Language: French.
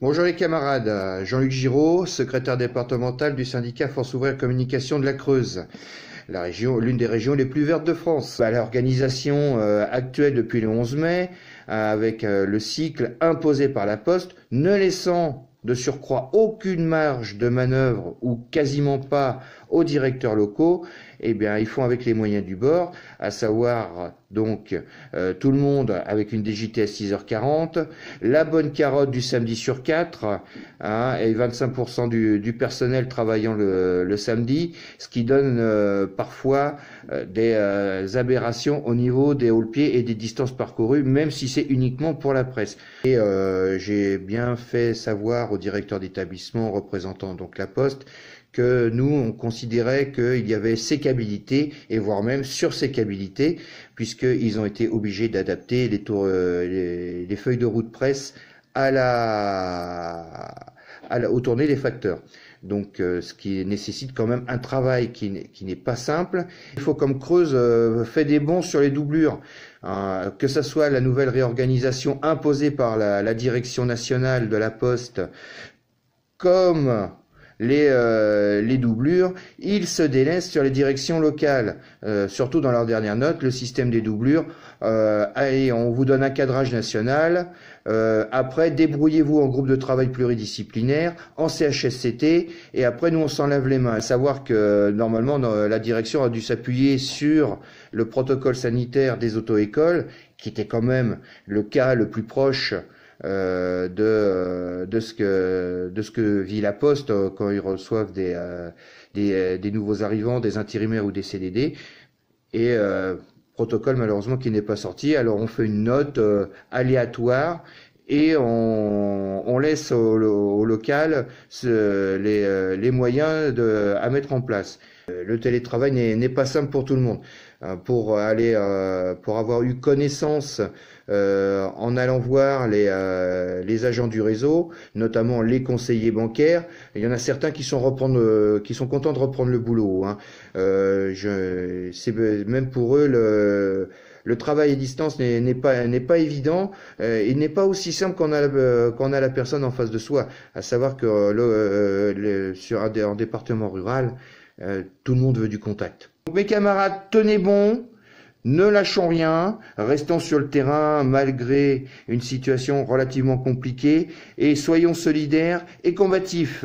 Bonjour les camarades, Jean-Luc Giraud, secrétaire départemental du syndicat Force Ouvrière Communication de la Creuse, la région, l'une des régions les plus vertes de France. L'organisation actuelle depuis le 11 mai, avec le cycle imposé par la Poste, ne laissant de surcroît aucune marge de manœuvre ou quasiment pas aux directeurs locaux, eh bien ils font avec les moyens du bord, à savoir donc tout le monde avec une DJT à 6h40, la bonne carotte du samedi sur 4, hein, et 25% du personnel travaillant le samedi, ce qui donne parfois des aberrations au niveau des haut-le-pied et des distances parcourues, même si c'est uniquement pour la presse. Et j'ai bien fait savoir au directeur d'établissement représentant donc la Poste que nous, on considérait qu'il y avait sécabilité, et voire même sursécabilité, puisqu'ils ont été obligés d'adapter les feuilles de route presse aux tournées des facteurs. Donc, ce qui nécessite quand même un travail qui n'est pas simple. Il faut, comme Creuse, fait des bons sur les doublures, que ce soit la nouvelle réorganisation imposée par la direction nationale de la Poste, comme les doublures, ils se délaissent sur les directions locales, surtout dans leur dernière note, le système des doublures. Allez, on vous donne un cadrage national, après débrouillez-vous en groupe de travail pluridisciplinaire, en CHSCT, et après nous on s'en lave les mains. À savoir que normalement la direction a dû s'appuyer sur le protocole sanitaire des auto-écoles, qui était quand même le cas le plus proche de ce que vit la Poste quand ils reçoivent des nouveaux arrivants, des intérimaires ou des CDD, et protocole malheureusement qui n'est pas sorti. Alors on fait une note aléatoire et on laisse au local les moyens à mettre en place. Le télétravail n'est pas simple pour tout le monde. Pour avoir eu connaissance en allant voir les agents du réseau, notamment les conseillers bancaires, il y en a certains qui sont contents de reprendre le boulot. Hein. C'est même pour eux le travail à distance n'est pas évident. Il n'est pas aussi simple quand on a la personne en face de soi. À savoir que sur un département rural, tout le monde veut du contact. Donc, mes camarades, tenez bon, ne lâchons rien, restons sur le terrain malgré une situation relativement compliquée et soyons solidaires et combatifs.